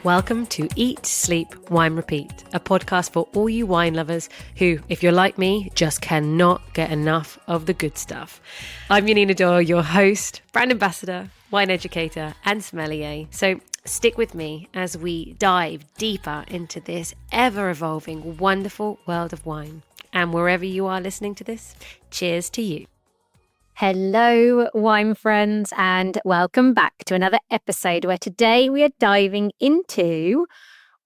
Welcome to Eat, Sleep, Wine, Repeat, a podcast for all you wine lovers who, if you're like me, just cannot get enough of the good stuff. I'm Janina, your host, brand ambassador, wine educator, and sommelier. So stick with me as we dive deeper into this ever-evolving, wonderful world of wine. And wherever you are listening to this, cheers to you. Hello, wine friends, and welcome back to another episode where today we are diving into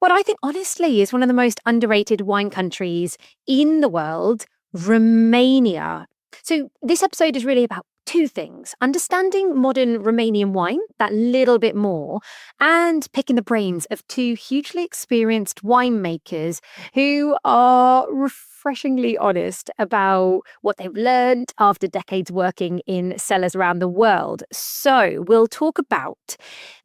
what I think honestly is one of the most underrated wine countries in the world, Romania. So this episode is really about two things: understanding modern Romanian wine that little bit more, and picking the brains of two hugely experienced winemakers who are refreshingly honest about what they've learned after decades working in cellars around the world. So we'll talk about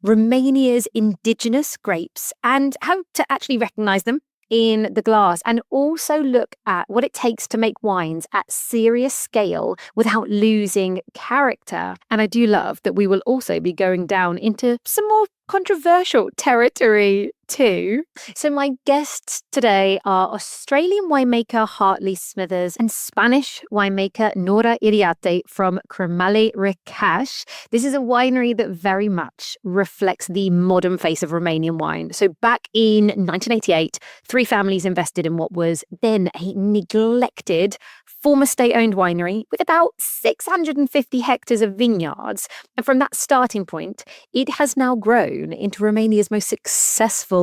Romania's indigenous grapes and how to actually recognize them in the glass, and also look at what it takes to make wines at serious scale without losing character. And I do love that we will also be going down into some more controversial territory too. So my guests today are Australian winemaker Hartley Smithers and Spanish winemaker Nora Iriarte from Cramele Recaș. This is a winery that very much reflects the modern face of Romanian wine. So back in 1988, three families invested in what was then a neglected former state-owned winery with about 650 hectares of vineyards. And from that starting point, it has now grown into Romania's most successful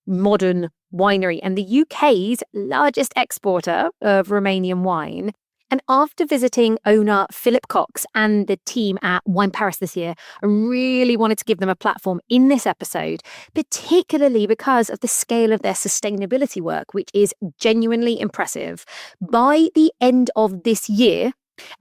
modern winery and the UK's largest exporter of Romanian wine. And after visiting owner Philip Cox and the team at Wine Paris this year, I really wanted to give them a platform in this episode, particularly because of the scale of their sustainability work, which is genuinely impressive. By the end of this year,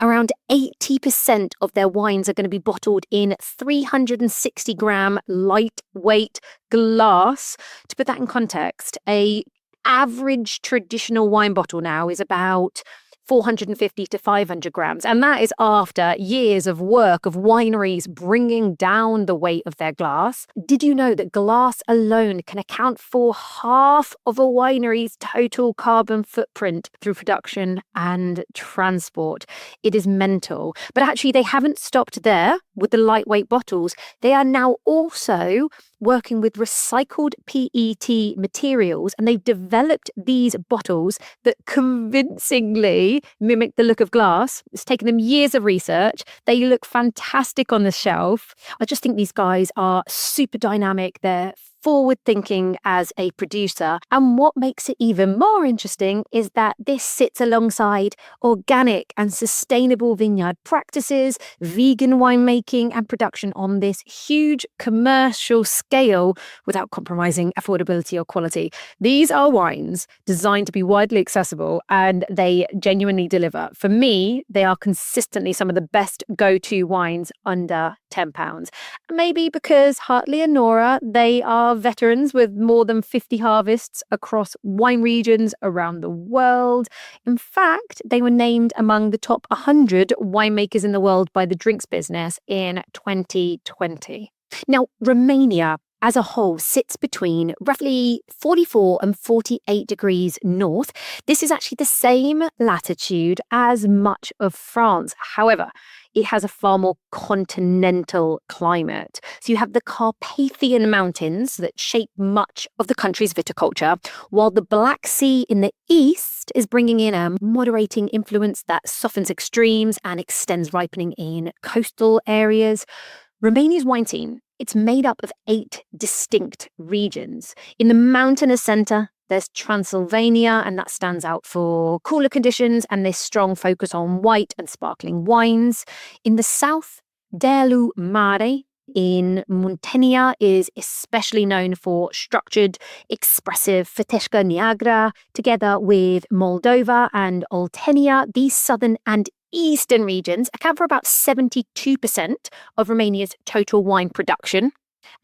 around 80% of their wines are going to be bottled in 360-gram lightweight glass. To put that in context, an average traditional wine bottle now is about 450 to 500 grams. And that is after years of work of wineries bringing down the weight of their glass. Did you know that glass alone can account for half of a winery's total carbon footprint through production and transport? It is mental. But actually, they haven't stopped there with the lightweight bottles. They are now also working with recycled PET materials, and they've developed these bottles that convincingly mimic the look of glass. It's taken them years of research. They look fantastic on the shelf. I just think these guys are super dynamic. They're forward-thinking as a producer. And what makes it even more interesting is that this sits alongside organic and sustainable vineyard practices, vegan winemaking and production on this huge commercial scale without compromising affordability or quality. These are wines designed to be widely accessible, and they genuinely deliver. For me, they are consistently some of the best go-to wines under £10. Maybe because Hartley and Nora, they are veterans with more than 50 harvests across wine regions around the world. In fact, they were named among the top 100 winemakers in the world by the Drinks Business in 2020. Now, Romania as a whole sits between roughly 44 and 48 degrees north. This is actually the same latitude as much of France. However, it has a far more continental climate. So you have the Carpathian Mountains that shape much of the country's viticulture, while the Black Sea in the east is bringing in a moderating influence that softens extremes and extends ripening in coastal areas. Romania's wine scene, it's made up of 8 distinct regions. In the mountainous centre, there's Transylvania, and that stands out for cooler conditions and this strong focus on white and sparkling wines. In the south, Dealu Mare in Muntenia is especially known for structured, expressive Fetească Neagră, together with Moldova and Oltenia. These southern and eastern regions account for about 72% of Romania's total wine production.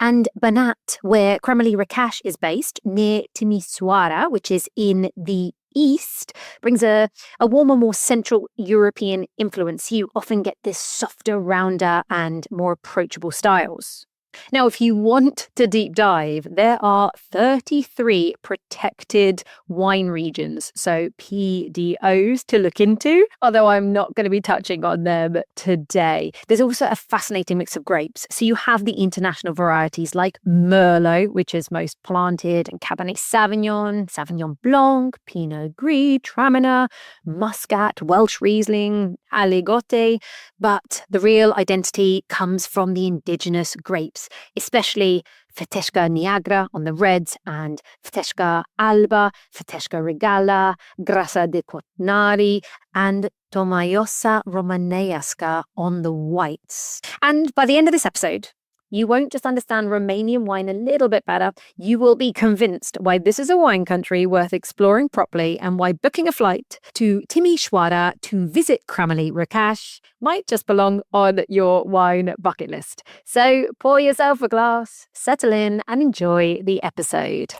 And Banat, where Cramele Recaș is based, near Timișoara, which is in the east, brings a warmer, more Central European influence. You often get this softer, rounder and more approachable styles. Now, if you want to deep dive, there are 33 protected wine regions, so PDOs to look into, although I'm not going to be touching on them today. There's also a fascinating mix of grapes. So you have the international varieties like Merlot, which is most planted, and Cabernet Sauvignon, Sauvignon Blanc, Pinot Gris, Traminer, Muscat, Welsh Riesling, Aligote. But the real identity comes from the indigenous grapes, especially Fetească Neagră on the reds and Fetească Albă, Fetească Regală, Grasa de Cotnari, and Tomaiosa Romanesca on the whites. And by the end of this episode, you won't just understand Romanian wine a little bit better, you will be convinced why this is a wine country worth exploring properly and why booking a flight to Timișoara to visit Cramele Recaș might just belong on your wine bucket list. So pour yourself a glass, settle in and enjoy the episode.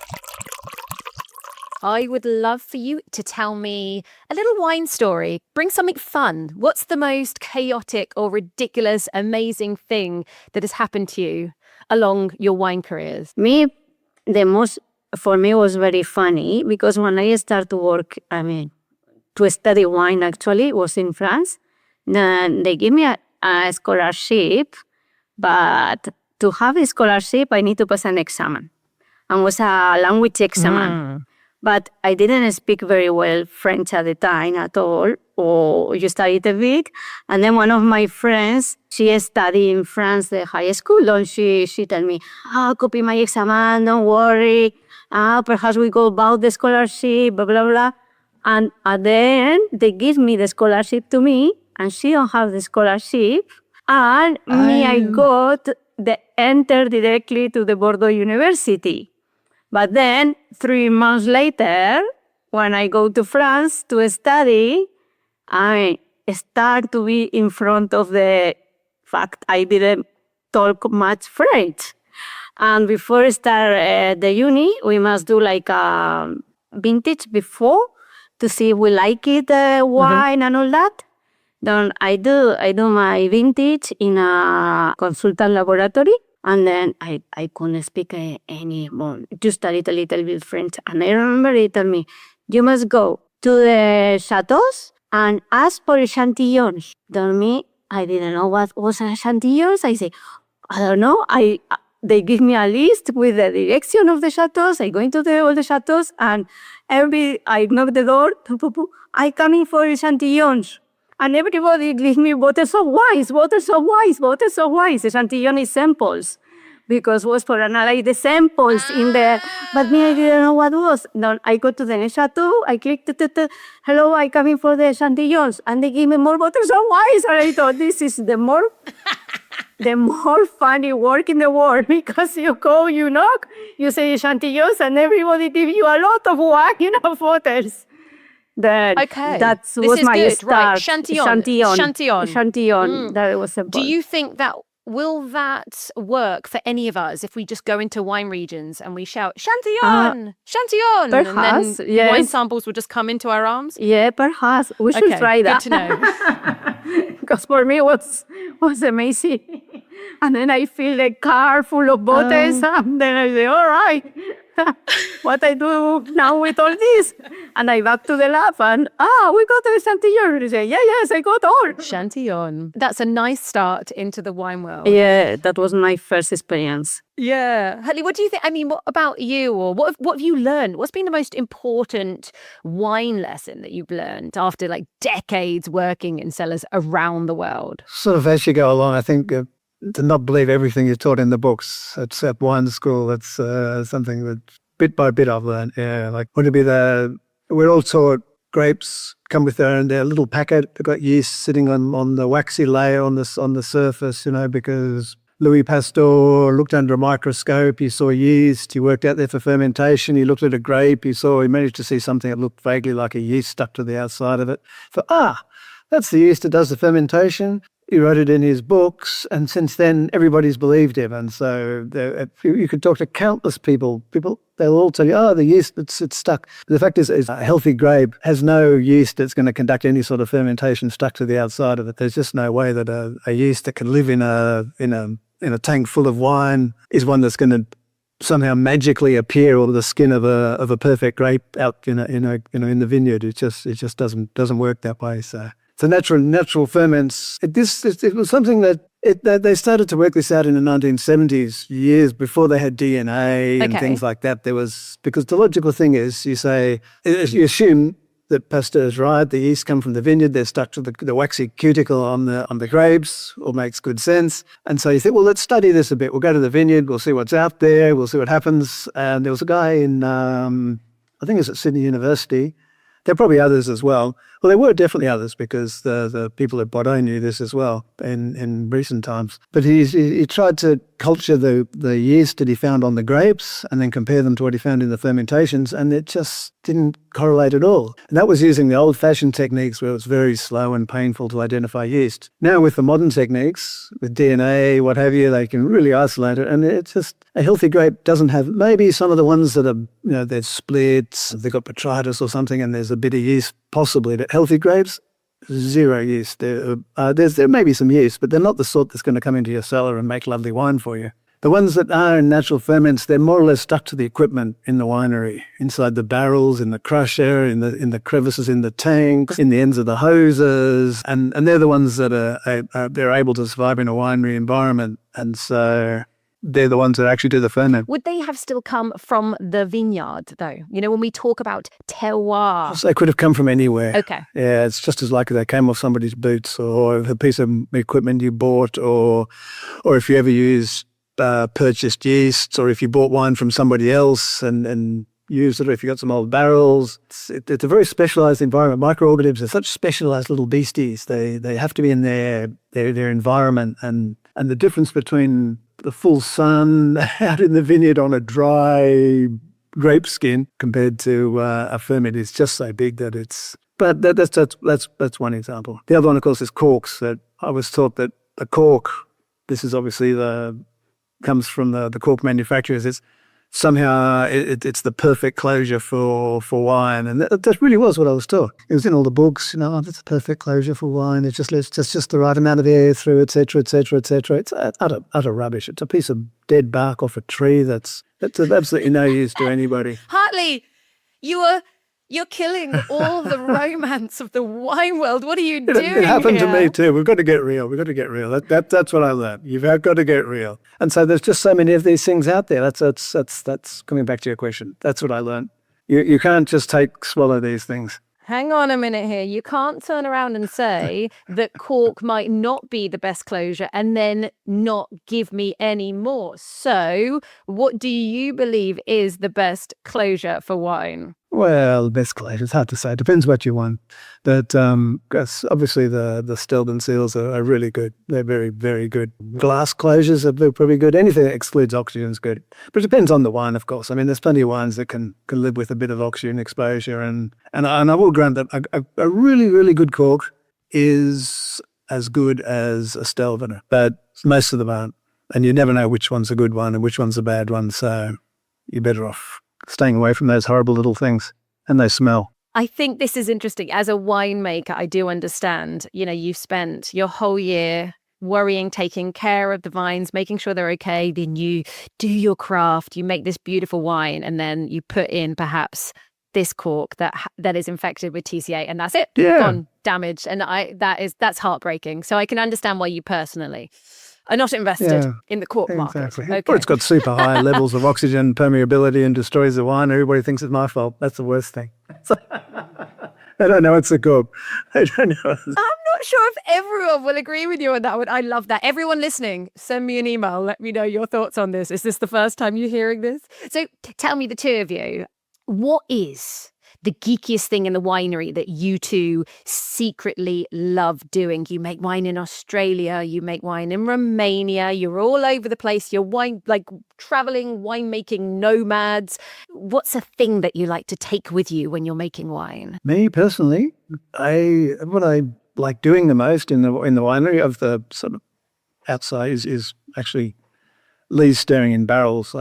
I would love for you to tell me a little wine story. Bring something fun. What's the most chaotic or ridiculous, amazing thing that has happened to you along your wine careers? For me, was very funny because when I started to work, to study wine actually, was in France. Then they give me a scholarship, but to have a scholarship, I need to pass an exam. And was a language exam. But I didn't speak very well French at the time at all, or you studied a bit. And then one of my friends, she studied in France, the high school, and she told me, copy my exam, don't worry. Perhaps we go about the scholarship, blah, blah, blah. And at the end, they give me the scholarship to me, and she don't have the scholarship. And I got the enter directly to the Bordeaux University. But then, 3 months later, when I go to France to study, I start to be in front of the fact I didn't talk much French. And before start the uni, we must do like a vintage before to see if we like it, wine and all that. Then I do my vintage in a consultant laboratory. And then I couldn't speak any more, just a little bit French. And I remember they told me, you must go to the chateaus and ask for echantillons. Told me, I didn't know what was echantillons. I say, I don't know. They give me a list with the direction of the chateaus. I go into all the chateaus and I knock the door. I come in for echantillons. And everybody gives me bottles of wine. Echantillon is samples. Because it was for analyze the samples in there. But me, I didn't know what was. Then I go to the next chateau. I click, hello, I come in for the echantillons. And they give me more bottles of wine. And I thought, this is the more funny work in the world. Because you go, you knock, you say echantillons, and everybody gives you a lot of wine, bottles. That was my good. start. Right. Chantillon. That was simple. Do you think will that work for any of us if we just go into wine regions and we shout Chantillon, Chantillon, perhaps, and then yes. wine samples will just come into our arms? Yeah, perhaps we should try that. Good to know. Because for me it was amazing. And then I fill the car full of bottles, and then I say, all right. What I do now with all this? And I back to the lab and, we got the Chantillon. I say, yes, I got all. Chantillon. That's a nice start into the wine world. Yeah, that was my first experience. Yeah. Hartley, what do you think? I mean, what about you? Or what have you learned? What's been the most important wine lesson that you've learned after like decades working in cellars around the world? Sort of as you go along, I think to not believe everything you're taught in the books. It's at wine school. It's something that bit by bit I've learned. Yeah, like we're all taught grapes come with their little packet. They've got yeast sitting on the waxy layer on the surface, because Louis Pasteur looked under a microscope. He saw yeast. He worked out there for fermentation. He looked at a grape. He managed to see something that looked vaguely like a yeast stuck to the outside of it. That's the yeast that does the fermentation. He wrote it in his books, and since then, everybody's believed him. And so you could talk to countless people. They'll all tell you, the yeast, it's stuck. The fact is a healthy grape has no yeast that's going to conduct any sort of fermentation stuck to the outside of it. There's just no way that a yeast that can live in a in a tank full of wine is one that's going to somehow magically appear over the skin of a perfect grape out in the vineyard. It just doesn't work that way. So natural ferments. It was something that they started to work this out in the 1970s, years before they had DNA and things like that. Because the logical thing is you assume that Pasteur's right, the yeast come from the vineyard, they're stuck to the waxy cuticle on the grapes, all makes good sense. And so you think, well, let's study this a bit. We'll go to the vineyard, we'll see what's out there, we'll see what happens. And there was a guy in, I think it was at Sydney University. There are probably others as well. Well, there were definitely others because the people at Bordeaux knew this as well in recent times. But he tried to culture the yeast that he found on the grapes and then compare them to what he found in the fermentations, and it just didn't correlate at all. And that was using the old-fashioned techniques where it was very slow and painful to identify yeast. Now with the modern techniques, with DNA, what have you, they can really isolate it, and it's just a healthy grape doesn't have, maybe some of the ones that are, they're split, they've got botrytis or something, and there's a bit of yeast possibly, but healthy grapes, zero yeast. There may be some yeast, but they're not the sort that's going to come into your cellar and make lovely wine for you. The ones that are in natural ferments, they're more or less stuck to the equipment in the winery, inside the barrels, in the crusher, in the crevices in the tanks, in the ends of the hoses, and they're the ones that they're able to survive in a winery environment, and so they're the ones that actually do the ferment. Would they have still come from the vineyard, though? When we talk about terroir. They could have come from anywhere. Okay. Yeah, it's just as likely they came off somebody's boots or a piece of equipment you bought, or if you ever used purchased yeasts, or if you bought wine from somebody else and used it, or if you got some old barrels. It's a very specialised environment. Microorganisms are such specialised little beasties. They have to be in their environment, and the difference between the full sun out in the vineyard on a dry grape skin compared to a ferment is just so big that it's. But that's one example. The other one, of course, is corks. That I was taught that the cork. This is obviously comes from the cork manufacturers. It's somehow it's the perfect closure for wine, and that really was what I was taught. It was in all the books, that's a perfect closure for wine. It's just the right amount of air through, etc., etc., etc. It's utter rubbish. It's a piece of dead bark off a tree that's of absolutely no use to anybody. Hartley, you're killing all the romance of the wine world. What are you doing? It happened to me too. We've got to get real. That's what I learned. You've got to get real. And so there's just so many of these things out there. That's coming back to your question. That's what I learned. You can't just swallow these things. Hang on a minute here. You can't turn around and say that cork might not be the best closure and then not give me any more. So what do you believe is the best closure for wine? Well, best closure, it's hard to say. It depends what you want. But obviously the Stelden seals are really good. They're very, very good. Glass closures are probably good. Anything that excludes oxygen is good. But it depends on the wine, of course. I mean, there's plenty of wines that can live with a bit of oxygen exposure. And I will grant that a really, really good cork is as good as a Stelvener. But most of them aren't. And you never know which one's a good one and which one's a bad one. So you're better off staying away from those horrible little things, and they smell. I think this is interesting. As a winemaker, I do understand, you've spent your whole year worrying, taking care of the vines, making sure they're okay. Then you do your craft, you make this beautiful wine, and then you put in perhaps this cork that is infected with TCA, and that's it. Yeah. Gone, damaged. And that's heartbreaking. So I can understand why you personally are not invested in the cork market. Okay. Or it's got super high levels of oxygen permeability and destroys the wine. Everybody thinks it's my fault. That's the worst thing. I don't know. It's a cork. I don't know. I'm not sure if everyone will agree with you on that one. I love that. Everyone listening, send me an email. Let me know your thoughts on this. Is this the first time you're hearing this? So tell me, the two of you, what is the geekiest thing in the winery that you two secretly love doing? You make wine in Australia, you make wine in Romania, you're all over the place, you're traveling winemaking nomads. What's a thing that you like to take with you when you're making wine? Me personally, what I like doing the most in the winery of the sort of outside is actually lees stirring in barrels.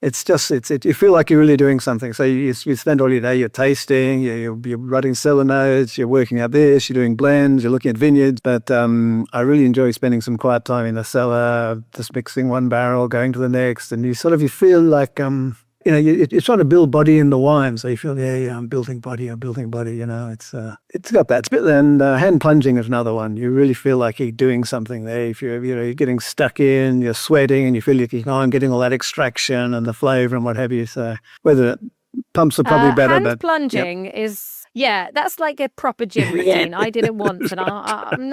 it's just, you feel like you're really doing something. So you spend all your day, you're tasting, you're writing cellar notes, you're working out this, you're doing blends, you're looking at vineyards. But I really enjoy spending some quiet time in the cellar, just mixing one barrel, going to the next. And you feel like, you're trying to build body in the wine. So you feel, I'm building body, it's got that. And hand plunging is another one. You really feel like you're doing something there. If you're getting stuck in, you're sweating, and you feel like I'm getting all that extraction and the flavour and what have you. So whether pumps are probably better, hand but plunging is. Yeah, that's like a proper gym routine. I did it once, and I'm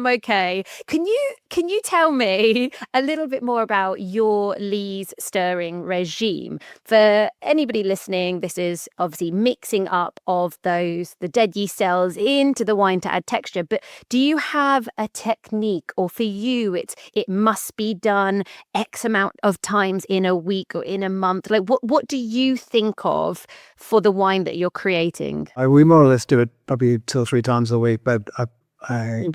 okay. Can you tell me a little bit more about your lees stirring regime? For anybody listening, this is obviously mixing up of the dead yeast cells into the wine to add texture. But do you have a technique, or for you, it must be done X amount of times in a week or in a month? Like, what do you think of for the wine that you're creating? We more or less do it probably 2 or 3 times a week, but I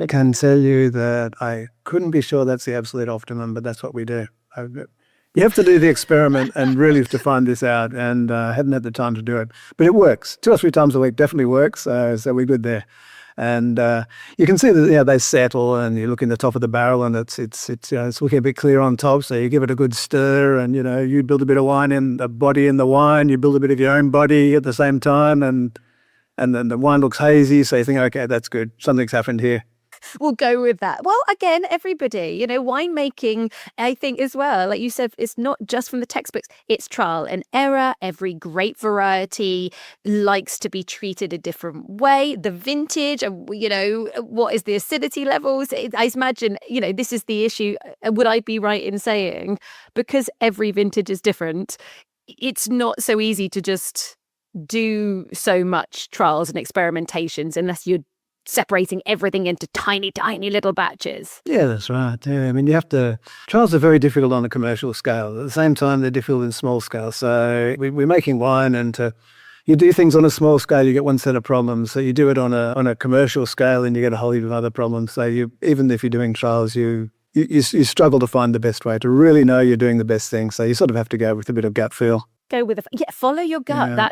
can tell you that I couldn't be sure that's the absolute optimum, but that's what we do. You have to do the experiment and really to find this out, and I hadn't had the time to do it. But it works. 2 or 3 times a week definitely works, so we're good there. And you can see that they settle, and you look in the top of the barrel, and it's looking a bit clear on top. So you give it a good stir, and you build a bit of wine in the body in the wine. You build a bit of your own body at the same time, and then the wine looks hazy. So you think, okay, that's good. Something's happened here. We'll go with that. Well, again, everybody, winemaking, I think as well, like you said, it's not just from the textbooks, it's trial and error. Every grape variety likes to be treated a different way. The vintage, what is the acidity levels? I imagine, this is the issue. Would I be right in saying, because every vintage is different, it's not so easy to just do so much trials and experimentations unless you're separating everything into tiny, tiny little batches. Yeah, that's right. Yeah, I mean, trials are very difficult on a commercial scale. At the same time, they're difficult in small scale. So we're making wine, and you do things on a small scale, you get one set of problems. So you do it on a commercial scale, and you get a whole heap of other problems. So even if you're doing trials, you struggle to find the best way to really know you're doing the best thing. So you sort of have to go with a bit of gut feel. Go with follow your gut. Yeah.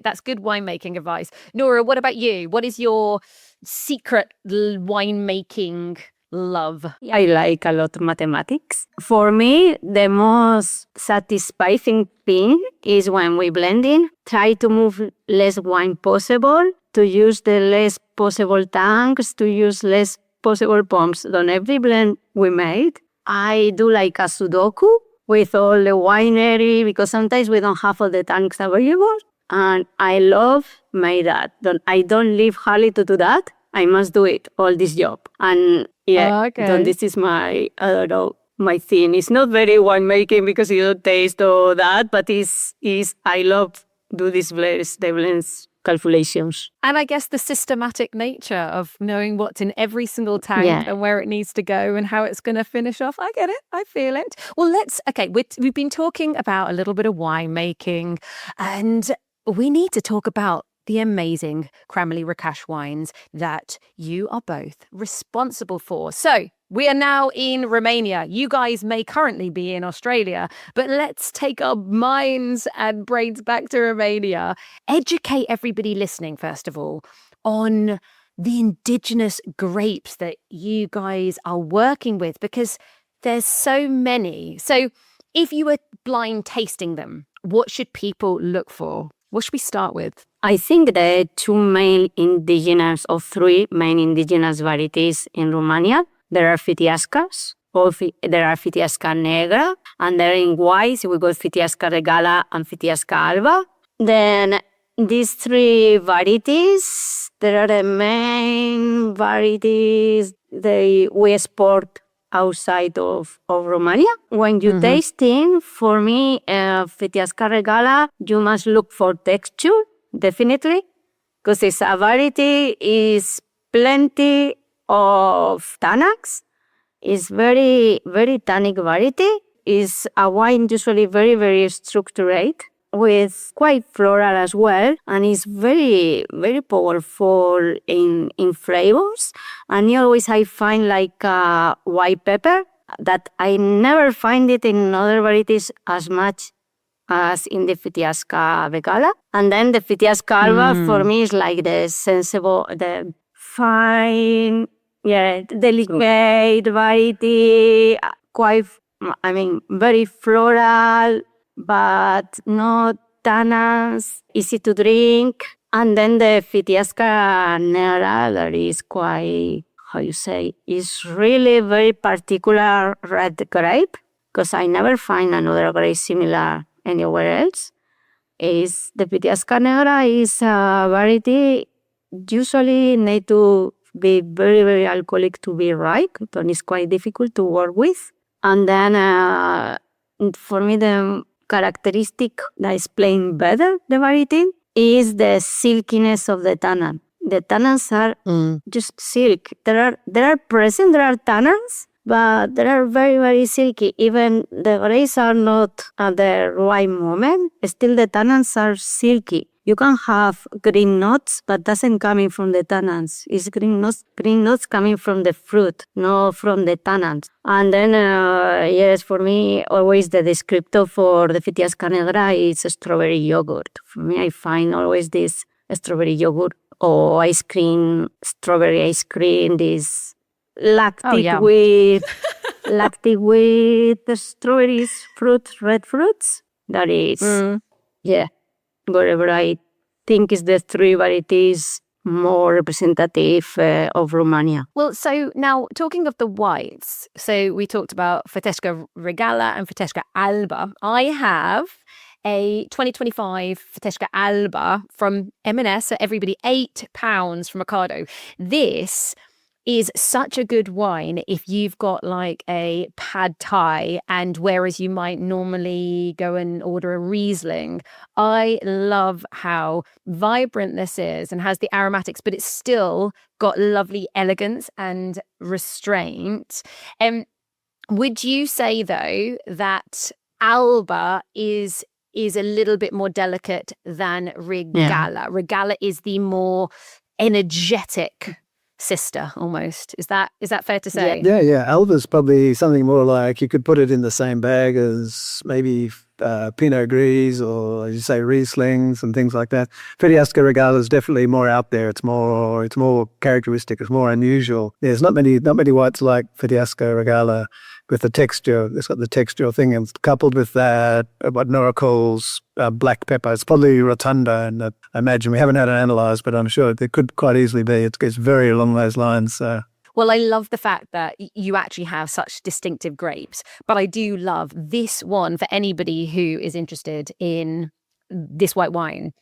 That's good winemaking advice. Nora, what about you? What is your secret winemaking love? I like a lot mathematics. For me, the most satisfying thing is when we blending, try to move less wine possible, to use the less possible tanks, to use less possible pumps. On every blend we made, I do like a Sudoku with all the winery, because sometimes we don't have all the tanks available. And I love my dad. I don't leave hardly to do that. I must do it, all this job. And this is my thing. It's not very winemaking because you don't taste all that, but I love do these blends calculations. And I guess the systematic nature of knowing what's in every single tank and where it needs to go and how it's going to finish off. I get it. I feel it. Well, we've been talking about a little bit of winemaking, and we need to talk about the amazing Cramele Recaș wines that you are both responsible for. So we are now in Romania. You guys may currently be in Australia, but let's take our minds and brains back to Romania. Educate everybody listening, first of all, on the indigenous grapes that you guys are working with, because there's so many. So if you were blind tasting them, what should people look for? What should we start with? I think the 3 main indigenous varieties in Romania. There are Feteascas, there are Fetească Neagră, and there in white we got Fetească Regală and Fetească Albă. Then these 3 varieties, there are the main varieties we export outside of Romania. When you tasting, for me, Fetească Regală, you must look for texture, definitely, because it's a variety, is plenty of tannins. It's very, very tannic variety. It's a wine usually very, very structured, with quite floral as well, and it's very, very powerful in flavors. And always I find like white pepper that I never find it in other varieties as much as in the Fetească Regală. And then the Fetească Albă for me is like the sensible, the fine, delicate variety, quite, very floral, but not tannins, easy to drink. And then the Fetească Neagră, that is quite, is really very particular red grape, because I never find another grape similar anywhere else. Is the Fetească Neagră is a variety usually need to be very, very alcoholic to be ripe, but it's quite difficult to work with. And then for me, the characteristic that is playing better the variety is the silkiness of the tannin. The tannins are just silk. There are tannins, but they are very, very silky. Even the grapes are not at the right moment. Still, the tannins are silky. You can have green notes, but doesn't coming from the tannins. It's green notes coming from the fruit, not from the tannins. And then, for me, always the descriptor for the Fetească Neagră is strawberry yogurt. For me, I find always this strawberry yogurt or ice cream, strawberry ice cream, this lactic with the strawberries, red fruits. That is, wherever I think is the three varieties more representative of Romania. Well, so now talking of the whites, so we talked about Fetească Regală and Fetească Albă. I have a 2025 Fetească Albă from M&S, so everybody £8 from Ocado. This is such a good wine if you've got like a pad thai, and whereas you might normally go and order a Riesling, I love how vibrant this is and has the aromatics, but it's still got lovely elegance and restraint. Would you say though that Alba is a little bit more delicate than Regală? Regală is the more energetic sister almost. Is that fair to say? Yeah. Alba's probably something more like you could put it in the same bag as maybe Pinot Gris or, as you say, Rieslings and things like that. Fetească Regală is definitely more out there. It's more characteristic. It's more unusual. There's not many whites like Fetească Regală with the texture. It's got the textural thing, and coupled with that, what Nora calls black pepper. It's probably rotunda, and I imagine we haven't had it analysed, but I'm sure there could quite easily be. It's very along those lines. So. Well, I love the fact that you actually have such distinctive grapes, but I do love this one for anybody who is interested in this white wine.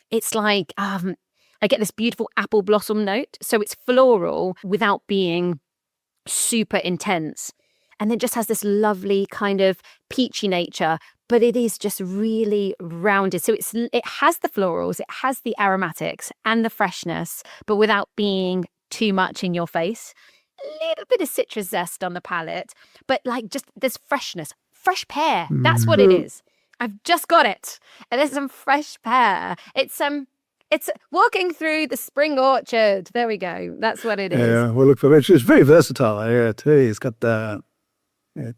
It's like, I get this beautiful apple blossom note. So it's floral without being super intense. And then just has this lovely kind of peachy nature, but it is just really rounded. So it has the florals, it has the aromatics and the freshness, but without being too much in your face. A little bit of citrus zest on the palate, but like just this freshness, fresh pear. That's what it is. I've just got it. And there's some fresh pear. It's walking through the spring orchard. There we go. That's what it is. Yeah, well, look for it. It's very versatile. Yeah, too. It's got the.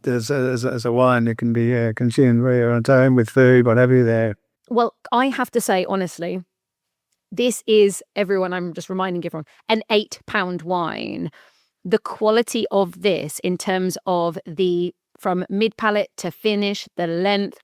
As a wine, it can be consumed very on its own with food, what have you there. Well, I have to say, honestly, this is, everyone, I'm just reminding everyone, an £8 wine. The quality of this in terms of from mid-palate to finish, the length,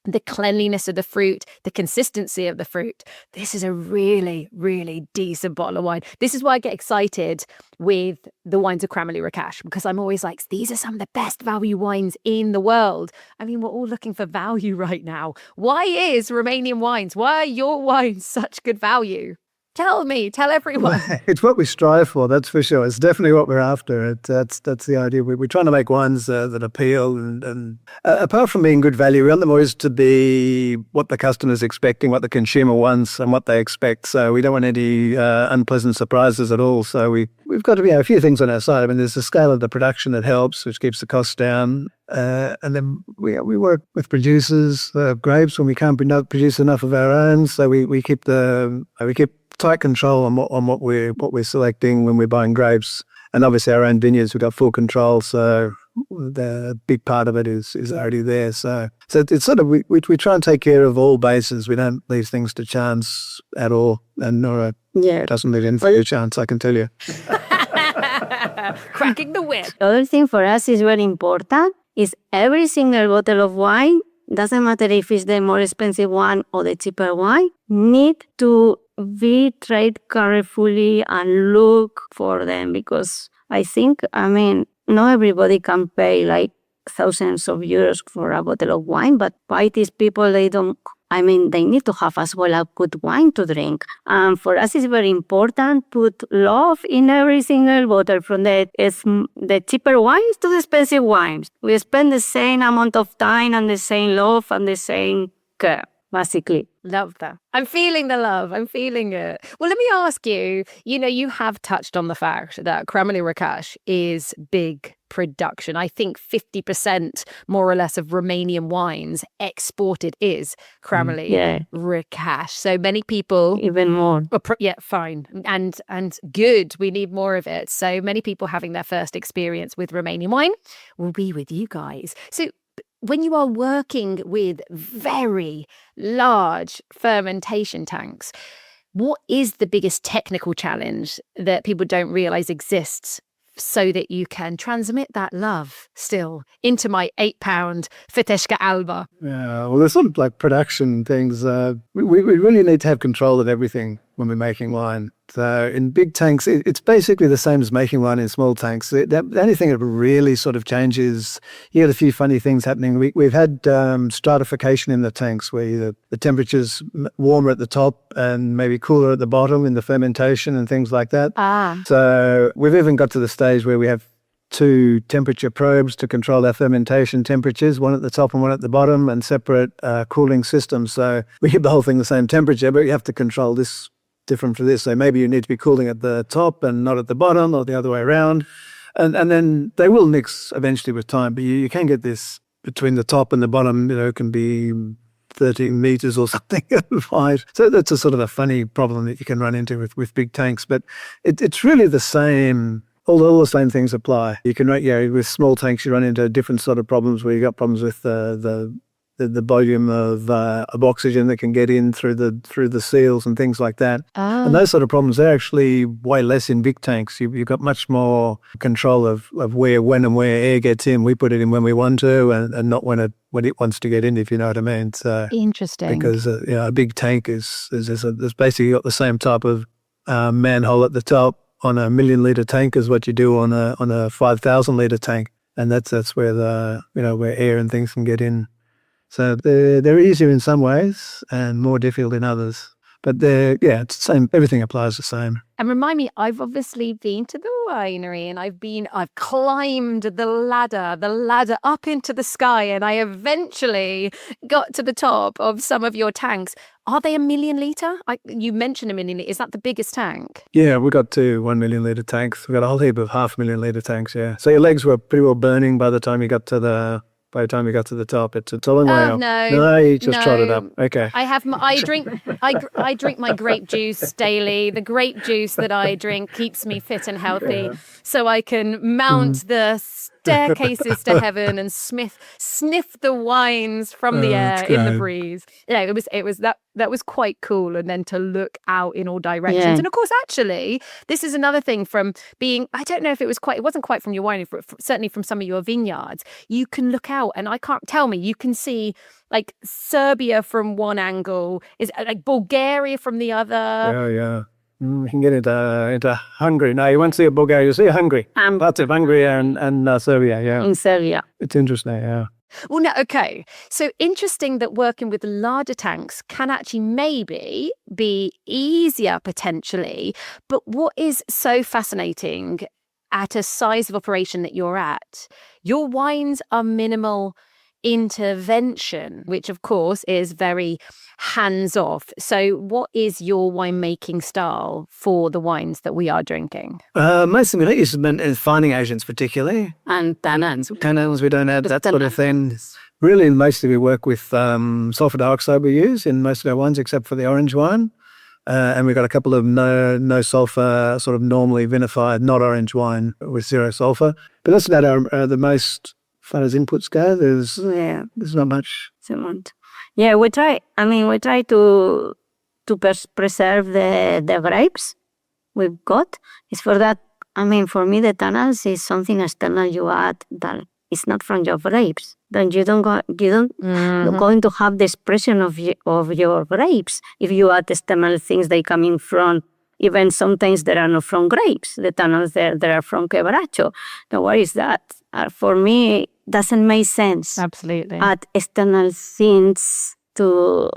the cleanliness of the fruit, the consistency of the fruit. This is a really, really decent bottle of wine. This is why I get excited with the wines of Cramele Recaș, because I'm always like, these are some of the best value wines in the world. I mean, we're all looking for value right now. Why is Romanian wines, why are your wines such good value? Tell me, tell everyone. It's what we strive for, that's for sure. It's definitely what we're after. That's the idea. We're trying to make wines that appeal, and apart from being good value, we want them always to be what the customer's expecting, what the consumer wants and what they expect. So we don't want any unpleasant surprises at all. So we've got to be a few things on our side. I mean, there's the scale of the production that helps, which keeps the costs down. And then we work with producers of grapes when we can't produce enough of our own. So we keep tight control on what we're selecting when we're buying grapes, and obviously our own vineyards, we've got full control. So the big part of it is already there. So it's sort of, we try and take care of all bases. We don't leave things to chance at all. And Nora doesn't leave anything to chance, I can tell you. Cracking the whip. The other thing for us is very important is every single bottle of wine, doesn't matter if it's the more expensive one or the cheaper wine, need to be tried carefully and look for them, because I think, not everybody can pay like thousands of euros for a bottle of wine, but why these people, they need to have as well a good wine to drink. And for us, it's very important to put love in every single bottle, from the cheaper wines to the expensive wines. We spend the same amount of time and the same love and the same care, basically. Love that. I'm feeling the love. I'm feeling it. Well, let me ask you, you have touched on the fact that Cramele Recaș is big production. I think 50% more or less of Romanian wines exported is Cramele Recaș. So many people... Even more. Fine. And good. We need more of it. So many people having their first experience with Romanian wine will be with you guys. So when you are working with very large fermentation tanks, what is the biggest technical challenge that people don't realize exists so that you can transmit that love still into my 8-pound Fetească Albă? Yeah, well, there's sort of like production things. We really need to have control of everything when we're making wine. So in big tanks, it's basically the same as making wine in small tanks. The only thing that really sort of changes, you get a few funny things happening. We've had stratification in the tanks where the temperature's warmer at the top and maybe cooler at the bottom in the fermentation and things like that. So we've even got to the stage where we have 2 temperature probes to control our fermentation temperatures, one at the top and one at the bottom, and separate cooling systems. So we keep the whole thing the same temperature, but you have to control this different for this. So maybe you need to be cooling at the top and not at the bottom, or the other way around. And then they will mix eventually with time, but you can get this between the top and the bottom, it can be 13 meters or something wide. So that's a sort of a funny problem that you can run into with big tanks, but it's really the same. All the same things apply. You can with small tanks, you run into different sort of problems where you got problems with the volume of oxygen that can get in through the seals and things like that. And those sort of problems, they're actually way less in big tanks. You've got much more control of where, when and where air gets in. We put it in when we want to and not when it wants to get in, if you know what I mean. So interesting. Because a big tank is basically got the same type of manhole at the top on a million-litre tank as what you do on a 5,000-litre tank. And that's where where air and things can get in. So they're easier in some ways and more difficult in others. But it's the same. Everything applies the same. And remind me, I've obviously been to the winery and I've climbed the ladder up into the sky, and I eventually got to the top of some of your tanks. Are they a million-litre? You mentioned a million-litre. Is that the biggest tank? Yeah, we got 2 1 million-litre tanks. We got a whole heap of 500,000 million-litre tanks. Yeah. So your legs were pretty well burning by the time you got to the top. It's a long way up. No, you just trotted up. Okay. I drink my grape juice daily. The grape juice that I drink keeps me fit and healthy, so I can mount the staircases to heaven and sniff the wines from the air in the breeze. Yeah, it was that was quite cool. And then to look out in all directions. Yeah. And of course, actually, this is another thing from being, I don't know if it wasn't quite from your winery, certainly from some of your vineyards. You can look out and you can see like Serbia from one angle, is like Bulgaria from the other. Yeah. You can get into Hungary. No, you won't see Bulgaria, you see Hungary. Parts of Hungary and Serbia, yeah. In Serbia. It's interesting, yeah. Well, no, okay. So interesting that working with larger tanks can actually maybe be easier potentially. But what is so fascinating at a size of operation that you're at, your wines are minimal intervention, which of course is very hands-off. So what is your winemaking style for the wines that we are drinking? Mostly we use finding agents particularly. And tannins. Tannins, we don't add that sort of thing. Really, mostly we work with sulfur dioxide we use in most of our wines except for the orange wine. And we've got a couple of no sulfur, sort of normally vinified, not orange wine with 0 sulfur. But that's about the most, as far as inputs go. There's not much. Yeah, we try to preserve the grapes we've got. It's for that. I mean, for me, the tannins is something external you add that is not from your grapes. Then you don't going to have the expression of your grapes if you add external things they coming from. Even sometimes they are not from grapes. The tannins they are from quebracho. Now, what is that? For me, doesn't make sense. Absolutely. Add external things to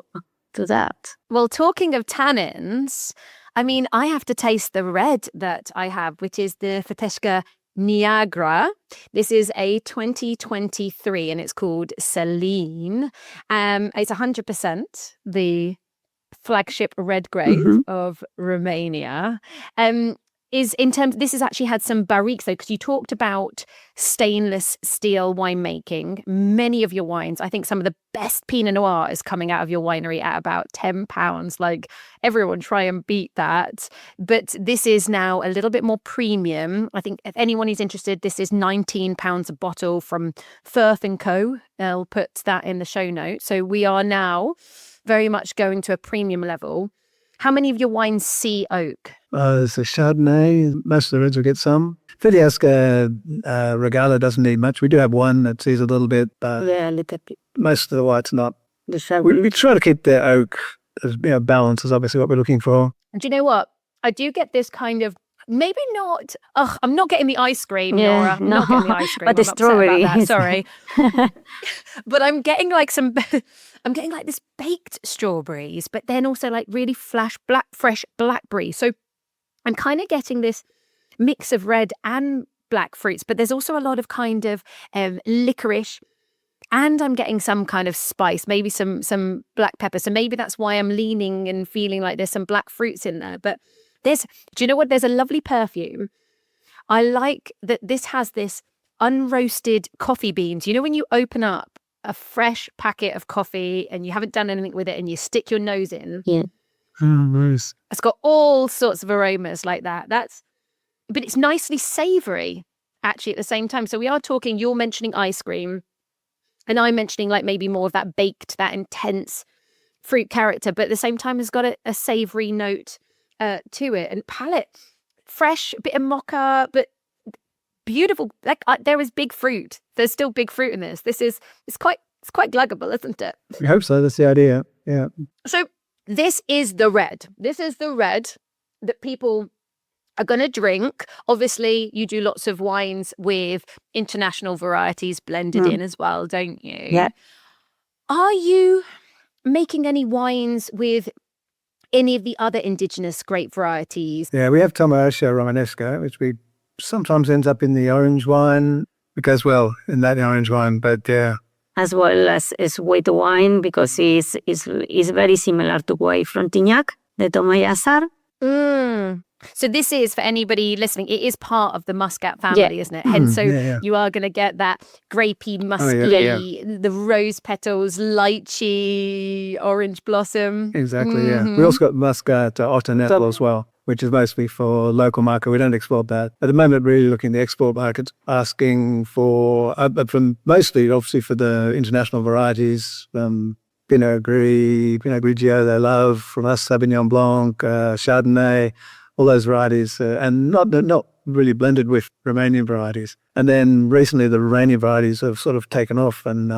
that. Well, talking of tannins, I mean, I have to taste the red that I have, which is the Fetească Neagră. This is a 2023 and it's called Selene. It's 100% the flagship red grape of Romania. This has actually had some barriques though, because you talked about stainless steel winemaking. Many of your wines, I think some of the best Pinot Noir is coming out of your winery at about £10. Like, everyone try and beat that. But this is now a little bit more premium. I think if anyone is interested, this is £19 a bottle from Firth Co. I'll put that in the show notes. So we are now very much going to a premium level. How many of your wines see oak? There's a Chardonnay. Most of the reds will get some. Fetească Regală doesn't need much. We do have one that sees a little bit, but Yeah, a little bit. most of the whites not. The Chardonnay. We try to keep the oak as balance is obviously what we're looking for. And do you know what? I do get this kind of, maybe not, I'm not getting the ice cream, Nora. I'm not getting the ice cream. But the I'm upset about strawberry. that, sorry. But I'm getting like this baked strawberries, but then also like really fresh blackberries. So I'm kind of getting this mix of red and black fruits, but there's also a lot of kind of licorice, and I'm getting some kind of spice, maybe some black pepper. So maybe that's why I'm leaning and feeling like there's some black fruits in there. But do you know what? There's a lovely perfume. I like that this has this unroasted coffee beans. You know, when you open up a fresh packet of coffee and you haven't done anything with it and you stick your nose in. Yeah. Oh, nice. It's got all sorts of aromas like that. But it's nicely savoury, actually, at the same time. So we are talking, you're mentioning ice cream, and I'm mentioning like maybe more of that baked, that intense fruit character, but at the same time has got a savoury note to it. And palate, fresh, a bit of mocha, but beautiful. Like there is big fruit. There's still big fruit in this. It's quite gluggable, isn't it? We hope so. That's the idea. Yeah. So this is the red. This is the red that people are going to drink. Obviously, you do lots of wines with international varieties blended in as well, don't you? Yeah. Are you making any wines with any of the other indigenous grape varieties? Yeah, we have Timișoara Romanesco, which we sometimes ends up in the orange wine. It goes well in that orange wine, but yeah. As well as white wine, because it's very similar to white Frontignac, the Timișoara. So this is, for anybody listening, it is part of the Muscat family, isn't it? Hence, you are going to get that grapey, musky, the rose petals, lychee, orange blossom. Exactly, yeah. We also got Muscat Untitled as well, which is mostly for local market. We don't export that. At the moment, we're really looking at the export market, asking for, from mostly, obviously, for the international varieties, Pinot Grigio, they love, from us, Sauvignon Blanc, Chardonnay, all those varieties, and not really blended with Romanian varieties. And then recently the Romanian varieties have sort of taken off, and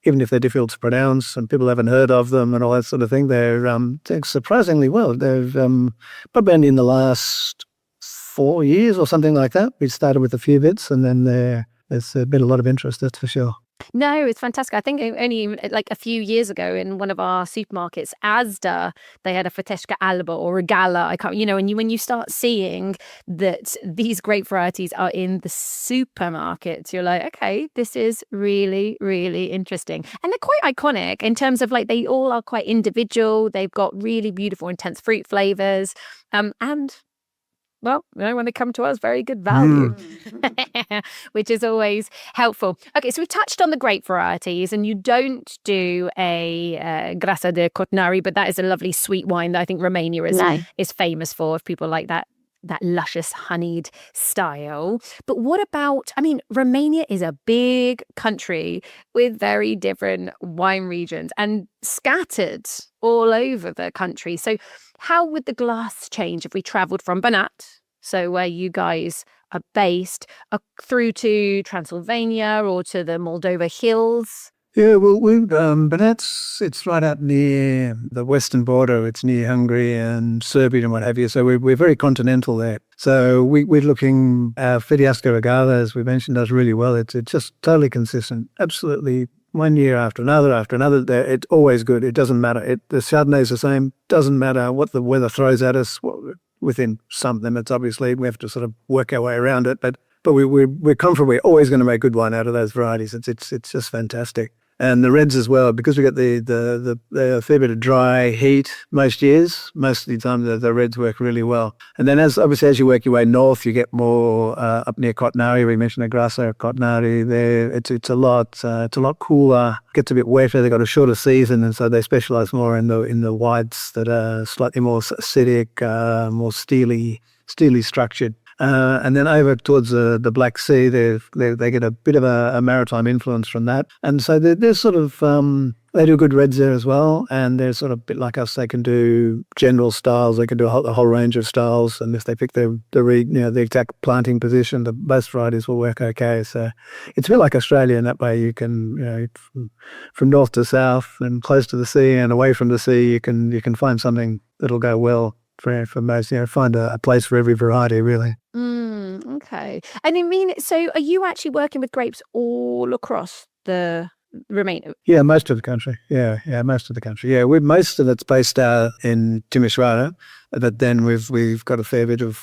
even if they're difficult to pronounce and people haven't heard of them and all that sort of thing, they're doing surprisingly well. They've probably in the last 4 years or something like that. We started with a few bits, and then there's been a lot of interest, that's for sure. No, it's fantastic. I think only like a few years ago in one of our supermarkets, Asda, they had a Fetească Albă or Regală. I can't, and when you start seeing that these grape varieties are in the supermarkets, you're like, okay, this is really, really interesting. And they're quite iconic in terms of like, they all are quite individual. They've got really beautiful, intense fruit flavors. And well, when they come to us, very good value, which is always helpful. Okay, so we've touched on the grape varieties, and you don't do a Grassa de Cotnari, but that is a lovely sweet wine that I think Romania is famous for, if people like that luscious honeyed style. But what about, Romania is a big country with very different wine regions and scattered all over the country. So how would the glass change if we travelled from Banat, so where you guys are based, through to Transylvania or to the Moldova hills? Yeah, well, Banat's, it's right out near the western border. It's near Hungary and Serbia and what have you. So we're very continental there. So we're looking, Fetească Regală, as we mentioned, does really well. It's just totally consistent. Absolutely. One year after another, it's always good. It doesn't matter. The Chardonnay's the same. Doesn't matter what the weather throws at us. Within some limits, obviously, we have to sort of work our way around it. But we're confident we're always going to make good wine out of those varieties. It's just fantastic. And the reds as well, because we get the fair bit of dry heat most years. Most of the time, the reds work really well. And then as you work your way north, you get more up near Cotnari. We mentioned the Grassa Cotnari there. It's a lot cooler. Gets a bit wetter. They've got a shorter season, and so they specialise more in the whites that are slightly more acidic, more steely structured. And then over towards the Black Sea, they get a bit of a maritime influence from that. And so they're sort of, they do good reds there as well. And they're sort of a bit like us. They can do general styles. They can do a whole range of styles. And if they pick the exact planting position, most varieties will work okay. So it's a bit like Australia in that way. You can, from north to south and close to the sea and away from the sea, you can find something that'll go well for most, find a place for every variety, really. Okay. And so are you actually working with grapes all across the Romania? Yeah, most of the country. Yeah, most of the country. Yeah, most of it's based out in Timișoara, but then we've got a fair bit of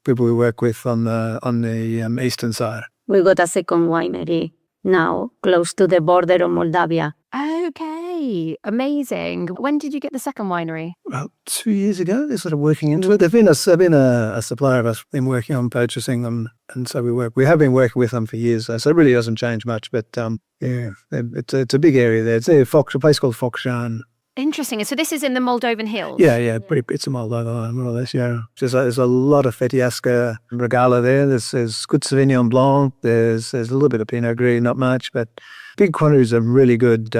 people we work with on the eastern side. We got a second winery now, close to the border of Moldavia. Okay, amazing. When did you get the second winery? Well, 2 years ago, they're sort of working into it. They've been a supplier of us, been working on purchasing them, and so we have been working with them for years. So it really doesn't change much, but it's a big area there. It's a place called Focșani. Interesting. So this is in the Moldovan hills? Yeah. It's a Moldova, more or less, yeah. There's a lot of Fetească Regală there. There's good Sauvignon Blanc. There's a little bit of Pinot Gris, not much, but big quantities of really good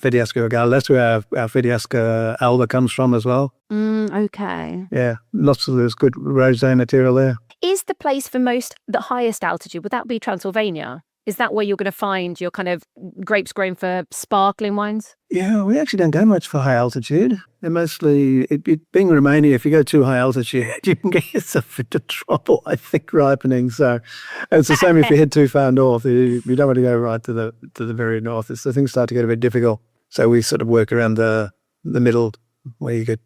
Fetească Regală. That's where our Fetească Albă comes from as well. Okay. Yeah, there's good rosé material there. Is the place for the highest altitude, would that be Transylvania? Is that where you're going to find your kind of grapes grown for sparkling wines? Yeah, we actually don't go much for high altitude. They're mostly, being Romania, if you go too high altitude, you can get yourself into trouble, I think, ripening. So it's the same if you head too far north. You don't want to go right to the very north. So things start to get a bit difficult. So we sort of work around the middle, where you get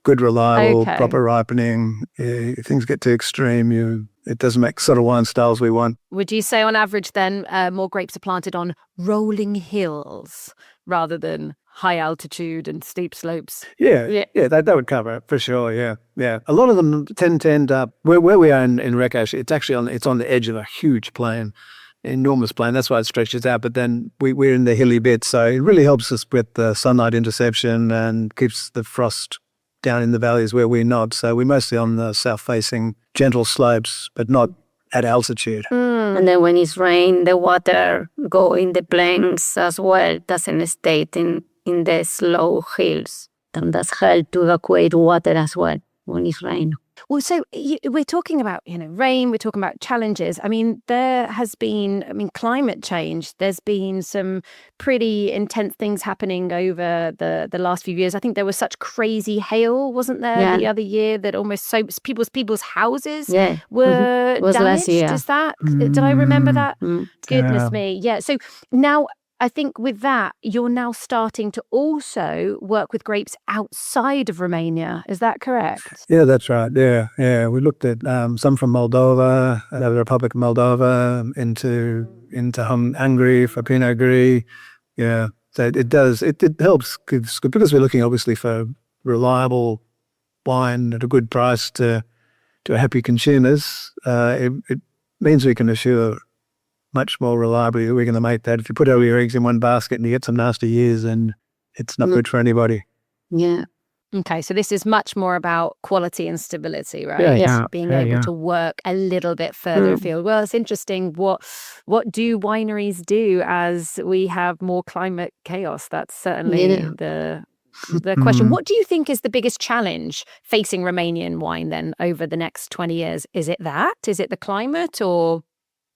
good, reliable, proper ripening. If things get too extreme, it doesn't make sort of wine styles we want. Would you say on average then more grapes are planted on rolling hills rather than high altitude and steep slopes? Yeah, that would cover it for sure, yeah. A lot of them tend to end up, where we are in Recaș, it's actually it's on the edge of a huge plain, enormous plain. That's why it stretches out, but then we're in the hilly bit, so it really helps us with the sunlight interception and keeps the frost down in the valleys where we're not. So we're mostly on the south-facing gentle slopes, but not at altitude. And then when it's rain, the water go in the plains as well. Doesn't stay in the slow hills. And that's help to evacuate water as well when it's rain. Well, so we're talking about, rain, we're talking about challenges. There has been, climate change. There's been some pretty intense things happening over the last few years. I think there was such crazy hail, wasn't there, the other year, that almost people's houses were was damaged. Last year. Is that, did I remember that? Goodness me. Yeah. So now, I think with that, you're now starting to also work with grapes outside of Romania. Is that correct? Yeah, that's right. Yeah. We looked at some from Moldova, the Republic of Moldova, into Hungary for Pinot Gris. Yeah, so it does. It helps because we're looking obviously for reliable wine at a good price to happy consumers, it means we can assure much more reliably that we're going to make that. If you put all your eggs in one basket and you get some nasty years, then it's not good for anybody. Yeah. Okay, so this is much more about quality and stability, right? Yeah. Being able to work a little bit further afield. Well, it's interesting. What do wineries do as we have more climate chaos? That's certainly the question. What do you think is the biggest challenge facing Romanian wine then over the next 20 years? Is it that? Is it the climate or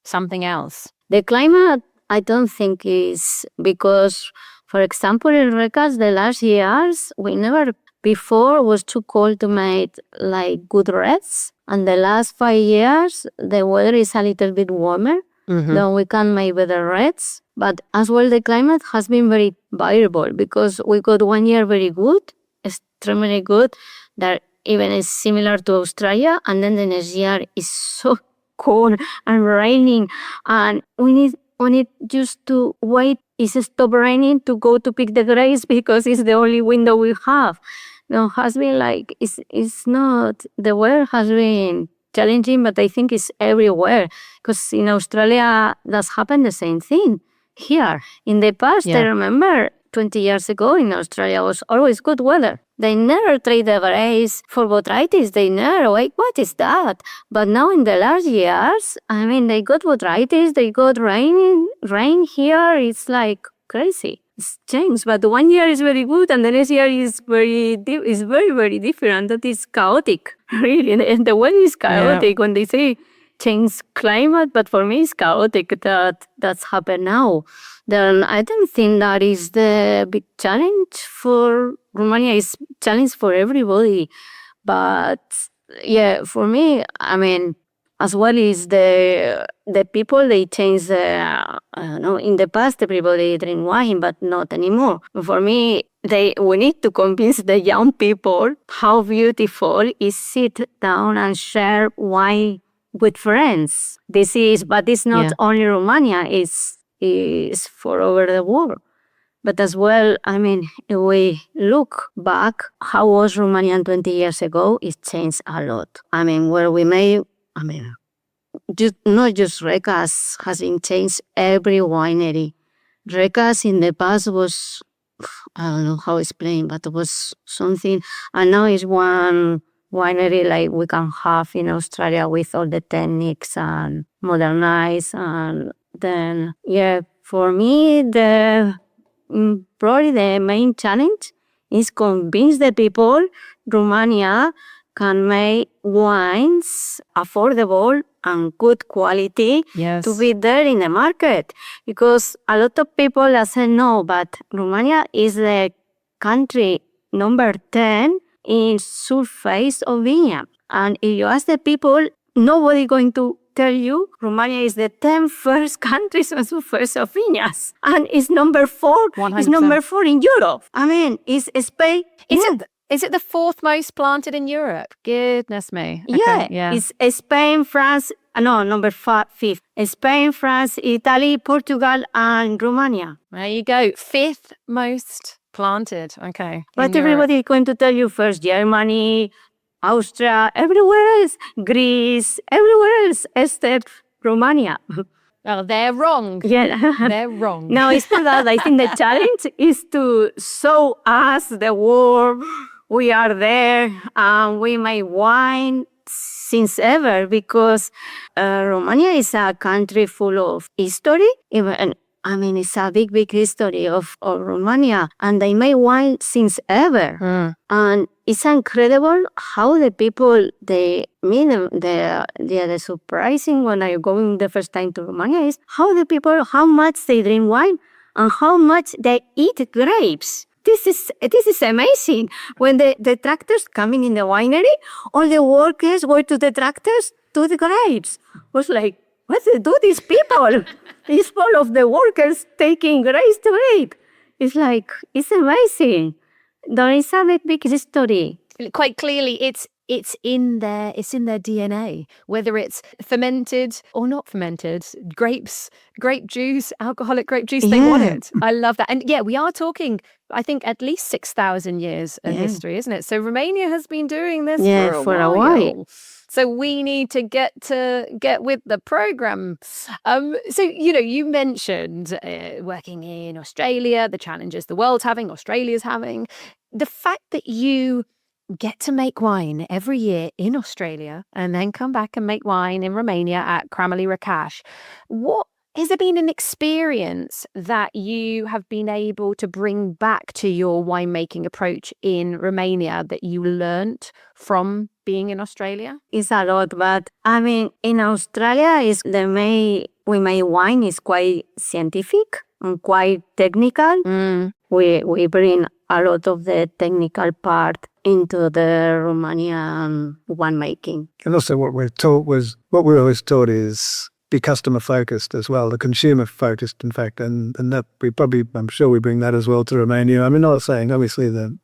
something else? The climate, I don't think is, because, for example, in Recas, the last years, we never before was too cold to make like good reds. And the last 5 years, the weather is a little bit warmer. Then we can make better reds. But as well, the climate has been very variable, because we got 1 year very good, extremely good, that even is similar to Australia. And then the next year is so cold and raining. And we need just to wait. It's stop raining to go to pick the grapes, because it's the only window we have. No, has been like, it's not, the weather has been challenging, but I think it's everywhere. Because in Australia, that's happened the same thing. Here, in the past, I remember 20 years ago in Australia was always good weather. They never trade the grapes for botrytis. They never, like, what is that? But now in the last years, I mean, they got botrytis, they got rain here. It's like crazy. It's changed. But 1 year is very good, and the next year is very, very different. That is chaotic, really. And the weather is chaotic when they say change climate, but for me it's chaotic that's happened now. Then I don't think that is the big challenge for Romania. Is challenge for everybody, but yeah, for me, I mean, as well is the people, they change I don't know, in the past everybody drink wine, but not anymore. For me, we need to convince the young people how beautiful is sit down and share wine with friends. But it's not only Romania, it's for over the world. But as well, I mean, if we look back, how was Romania 20 years ago? It changed a lot. I mean, not just Recas has been changed, every winery. Recas in the past was, I don't know how to explain, but it was something, and now it's one winery like we can have in Australia with all the techniques and modernized. And then, for me, probably the main challenge is convince the people Romania can make wines affordable and good quality to be there in the market. Because a lot of people have said no, but Romania is the country number 10 in surface of vineyard. And if you ask the people, nobody going to tell you Romania is the 10 first countries on surface of vineyards. And it's number 4. 100%. It's number 4 in Europe. I mean, it's Spain. Is it the 4th most planted in Europe? Goodness me. Okay, It's Spain, France, number 5th. Spain, France, Italy, Portugal, and Romania. There you go. 5th most planted. Okay. But everybody is going to tell you first Germany, Austria, everywhere else, Greece, everywhere else, except Romania. Well, they're wrong. Yeah. They're wrong. No, it's not that. I think the challenge is to show us the world we are there and we make wine since ever, because Romania is a country full of history. It's a big history of Romania, and they make wine since ever. And it's incredible how the people, the surprising when I going the first time to Romania is how much they drink wine and how much they eat grapes. This is amazing. When the tractors coming in the winery, all the workers go to the tractors to the grapes. Was like, what do these people? It's full of the workers taking grapes to grape. It's like, it's amazing. There is a big history. Quite clearly, it's in their DNA, whether it's fermented or not fermented, grape juice, alcoholic grape juice, they want it. I love that. And we are talking, I think, at least 6,000 years of history, isn't it? So Romania has been doing this for a while. So we need to get with the program. So, you mentioned working in Australia, the challenges the world's having, Australia's having. The fact that you get to make wine every year in Australia and then come back and make wine in Romania at Cramele Recaș. What has there been an experience that you have been able to bring back to your winemaking approach in Romania that you learnt from being in Australia? It's a lot, but I mean, in Australia, we make wine is quite scientific and quite technical. We bring a lot of the technical part into the Romanian winemaking. And also what we're always taught is be customer focused as well, the consumer focused, in fact, and that I'm sure we bring that as well to Romania. I mean, not saying obviously that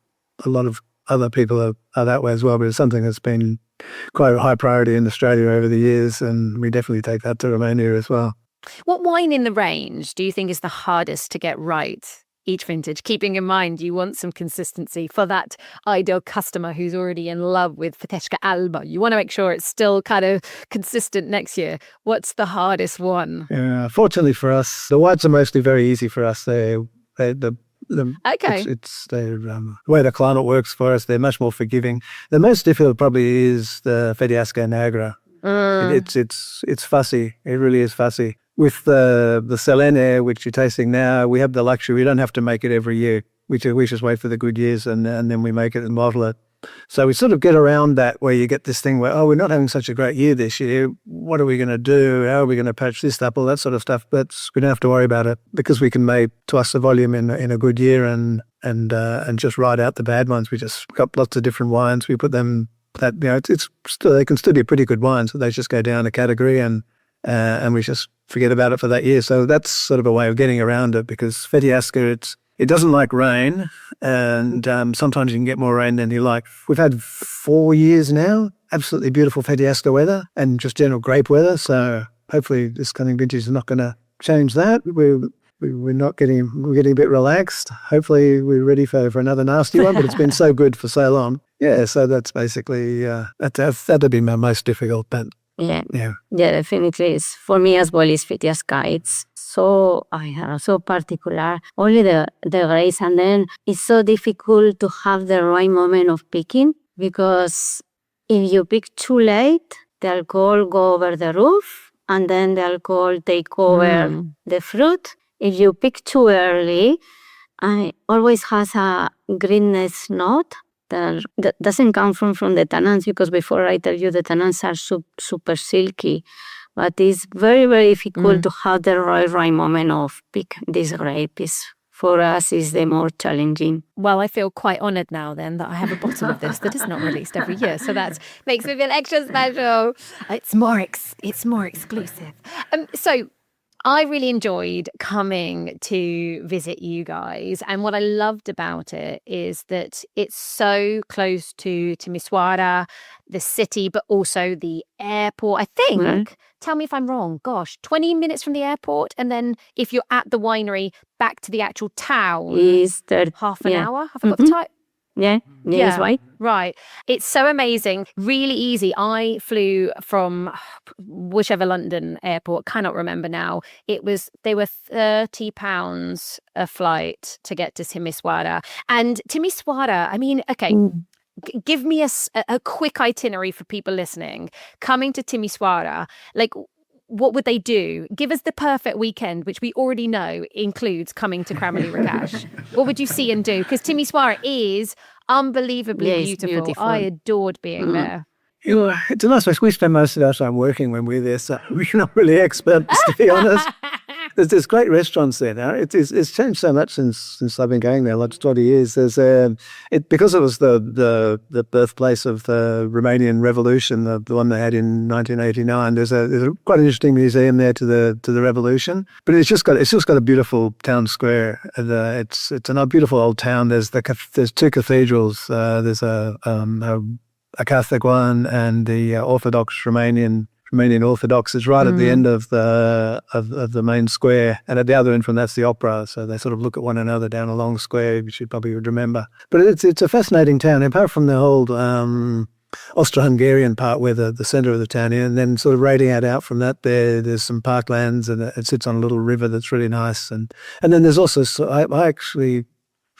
a lot of other people are that way as well, but it's something that's been quite a high priority in Australia over the years, and we definitely take that to Romania as well. What wine in the range do you think is the hardest to get right each vintage, keeping in mind you want some consistency for that ideal customer who's already in love with Fetească Albă? You want to make sure it's still kind of consistent next year. What's the hardest one? Yeah, fortunately for us, the whites are mostly very easy for us. Okay. It's the way the climate works for us. They're much more forgiving. The most difficult probably is the Fetească Neagră. It's fussy. It really is fussy. With the Selene, which you're tasting now, we have the luxury. We don't have to make it every year. We just wait for the good years and then we make it and bottle it. So we sort of get around that where you get this thing where, we're not having such a great year this year. What are we going to do? How are we going to patch this up? All that sort of stuff. But we don't have to worry about it because we can make twice the volume in a good year and just ride out the bad ones. We just got lots of different wines. We put them they can still be pretty good wines, so they just go down a category and we just forget about it for that year. So that's sort of a way of getting around it because Fetească, it doesn't like rain and sometimes you can get more rain than you like. We've had 4 years now, absolutely beautiful Fetească weather and just general grape weather. So hopefully this coming vintage is not going to change that. We're getting a bit relaxed. Hopefully we're ready for another nasty one, but it's been so good for so long. Yeah, so that's basically, that'd be my most difficult, but yeah, definitely. For me as well, is Fetească. It's so particular. Only the grapes, and then it's so difficult to have the right moment of picking because if you pick too late, the alcohol go over the roof, and then the alcohol take over the fruit. If you pick too early, it always has a greenness note. That doesn't come from the tannins because before I tell you the tannins are super silky, but it's very, very difficult to have the right moment of pick this grape. For us is the more challenging. Well, I feel quite honoured now then that I have a bottle of this that is not released every year, so that makes me feel extra special. It's more exclusive. So I really enjoyed coming to visit you guys, and what I loved about it is that it's so close to Timișoara, the city, but also the airport. I think, tell me if I'm wrong, 20 minutes from the airport, and then if you're at the winery, back to the actual town, is half an hour? Have I got the time? Yeah, that's right. Right. It's so amazing. Really easy. I flew from whichever London airport, cannot remember now. They were £30 a flight to get to Timișoara. And Timișoara, I mean, okay, give me a quick itinerary for people listening. Coming to Timișoara, like, what would they do? Give us the perfect weekend, which we already know includes coming to Cramele Recaș. What would you see and do? Because Timișoara is unbelievably beautiful. I adored being there. It's a nice place. We spend most of our time working when we're there, so we're not really experts, to be honest. There's great restaurants there now. It's changed so much since I've been going there, like 20 years. There's because it was the birthplace of the Romanian Revolution, the one they had in 1989. There's a quite interesting museum there to the Revolution, but it's just got a beautiful town square. It's a beautiful old town. There's 2 cathedrals. There's a Catholic one and the Orthodox Romanian Orthodox is right at the end of the main square, and at the other end from that's the opera. So they sort of look at one another down a long square, which you probably would remember. But it's a fascinating town. Apart from the old Austro-Hungarian part where the centre of the town is, and then sort of radiate out from that there's some parklands, and it sits on a little river that's really nice. And then there's also, I actually,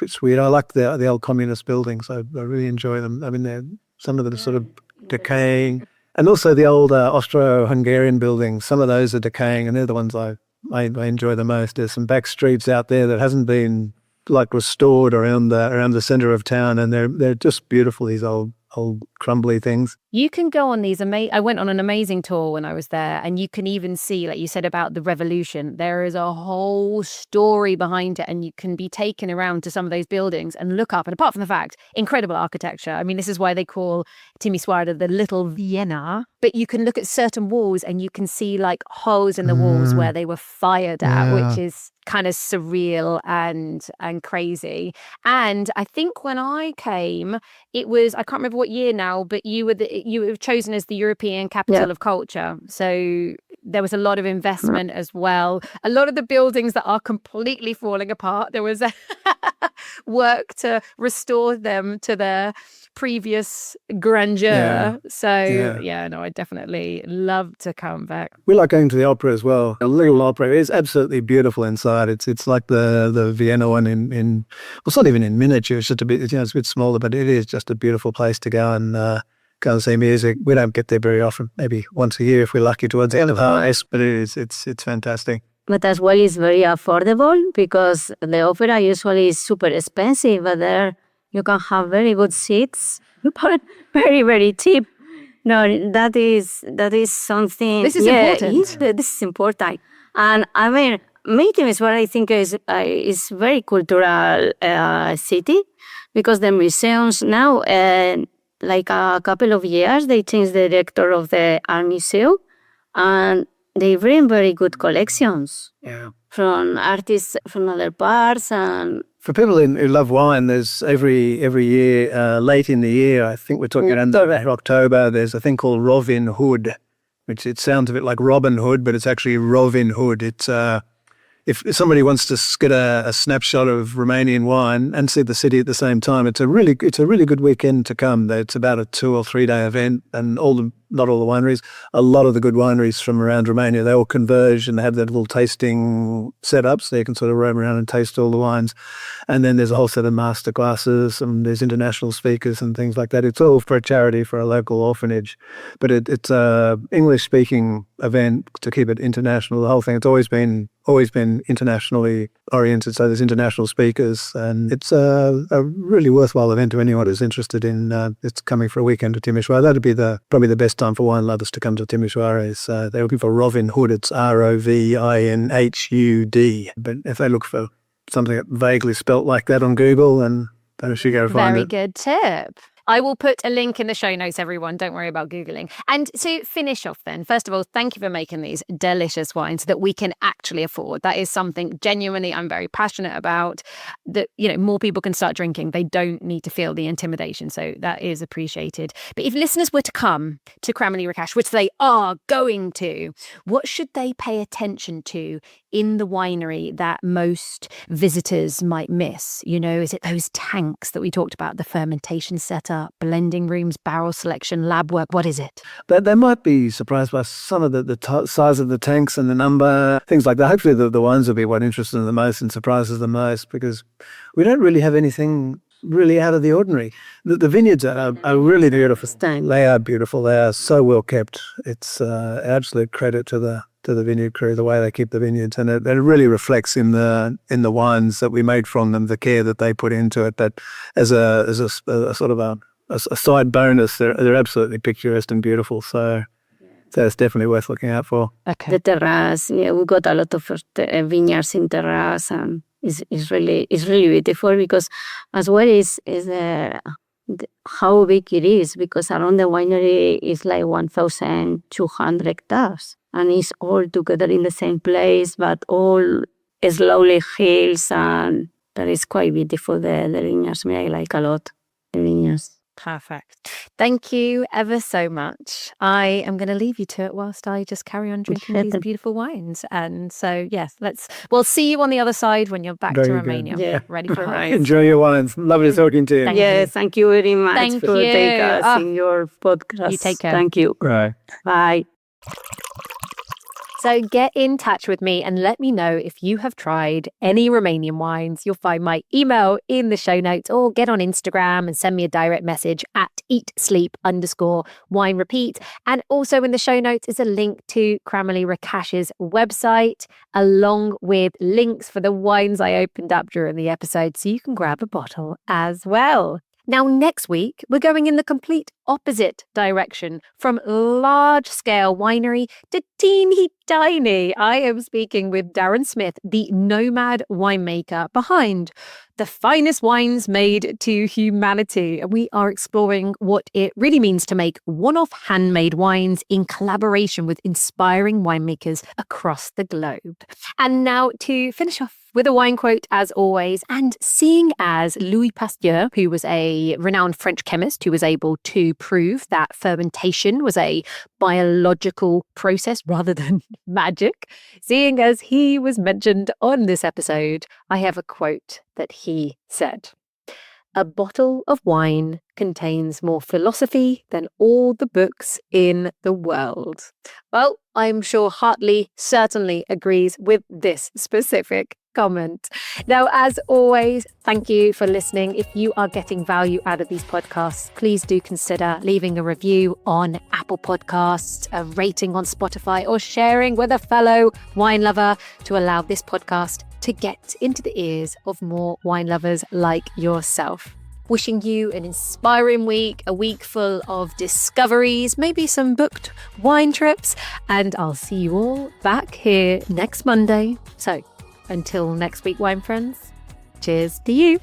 it's weird, I like the old communist buildings. I really enjoy them. I mean, some of them are sort of decaying. And also the old Austro-Hungarian buildings, some of those are decaying, and they're the ones I enjoy the most. There's some back streets out there that hasn't been like restored around the centre of town, and they're just beautiful, these old crumbly things. You can go on these I went on an amazing tour when I was there, and you can even see, like you said about the revolution, there is a whole story behind it, and you can be taken around to some of those buildings and look up. And apart from the fact, incredible architecture. I mean, this is why they call Timișoara the Little Vienna. But you can look at certain walls and you can see like holes in the walls where they were fired at, which is kind of surreal and crazy. And I think when I came, it was, I can't remember what year now, but you were chosen as the European Capital of Culture. So there was a lot of investment as well. A lot of the buildings that are completely falling apart, there was work to restore them to their previous grandeur. I definitely love to come back. We like going to the opera as well. A little opera is absolutely beautiful inside. It's like the Vienna one in well, it's not even in miniature. It's just a bit, it's a bit smaller, but it is just a beautiful place to go and see music. We don't get there very often, maybe once a year if we're lucky towards the end of harvest, but it's fantastic. But as well, it's very affordable because the opera usually is super expensive, but there you can have very good seats, but very, very cheap. No, that is something. This is important. This is important. And I mean, meeting is what I think is very cultural city, because the museums now, like a couple of years, they changed the director of the art museum, and they bring very good collections from artists from other parts. And for people who love wine, there's every year, late in the year, I think we're talking around October, there's a thing called Robin Hood, which it sounds a bit like Robin Hood, but it's actually Robin Hood. It's if somebody wants to get a snapshot of Romanian wine and see the city at the same time, it's a really good weekend to come. It's about a 2 or 3 day event, and not all the wineries, a lot of the good wineries from around Romania, they all converge and they have that little tasting setup, so you can sort of roam around and taste all the wines. And then there's a whole set of master classes, and there's international speakers and things like that. It's all for a charity, for a local orphanage. But it's a English-speaking event to keep it international, the whole thing. It's always been internationally oriented, so there's international speakers, and it's a really worthwhile event to anyone who's interested in it's coming for a weekend to Timișoara. That'd be probably the best time for wine lovers to come to Timișoara. Is they're looking for Robin Hood. It's ROVINHUD. But if they look for something vaguely spelt like that on Google, and they should go find it. Very good tip. I will put a link in the show notes, everyone. Don't worry about Googling. And to finish off then, first of all, thank you for making these delicious wines that we can actually afford. That is something genuinely I'm very passionate about, that, more people can start drinking. They don't need to feel the intimidation. So that is appreciated. But if listeners were to come to Cramele Recaș, which they are going to, what should they pay attention to in the winery that most visitors might miss? Is it those tanks that we talked about, the fermentation setup, blending rooms, barrel selection, lab work? What is it? They might be surprised by some of the size of the tanks and the number, things like that. Hopefully the wines will be what interests them the most and surprises them most, because we don't really have anything really out of the ordinary. The vineyards are really beautiful. They are beautiful. They are so well kept. It's absolute credit to the vineyard crew, the way they keep the vineyards, and it really reflects in the wines that we made from them, the care that they put into it. But as a sort of a side bonus, they're absolutely picturesque and beautiful. So it's definitely worth looking out for. Okay. The terrace, we got a lot of vineyards in terrace, and it's really beautiful, because as well is how big it is, because around the winery is like 1,200 hectares, and it's all together in the same place, but all slowly hills, and that is quite beautiful. The vineyards, I like a lot the vineyards. Perfect. Thank you ever so much. I am going to leave you to it whilst I just carry on drinking these beautiful wines. And so, yes, we'll see you on the other side when you're back to Romania. Yeah. Ready for a race. Enjoy your wines. Lovely talking to you. Thank you very much Thank for you. taking us in your podcast. You take care. Thank you. Right. Bye. So get in touch with me and let me know if you have tried any Romanian wines. You'll find my email in the show notes, or get on Instagram and send me a direct message at eatsleep_winerepeat. And also in the show notes is a link to Cramele Recash's website, along with links for the wines I opened up during the episode, so you can grab a bottle as well. Now, next week, we're going in the complete opposite direction, from large-scale winery to teeny tiny. I am speaking with Darren Smith, the nomad winemaker behind the finest wines made to humanity. And we are exploring what it really means to make one-off handmade wines in collaboration with inspiring winemakers across the globe. And now to finish off with a wine quote, as always, and seeing as Louis Pasteur, who was a renowned French chemist who was able to prove that fermentation was a biological process rather than magic, seeing as he was mentioned on this episode, I have a quote that he said: "A bottle of wine contains more philosophy than all the books in the world." Well, I'm sure Hartley certainly agrees with this specific comment. Now, as always, thank you for listening. If you are getting value out of these podcasts, please do consider leaving a review on Apple Podcasts, a rating on Spotify, or sharing with a fellow wine lover to allow this podcast to get into the ears of more wine lovers like yourself. Wishing you an inspiring week, a week full of discoveries, maybe some booked wine trips, and I'll see you all back here next Monday. So until next week, wine friends, cheers to you.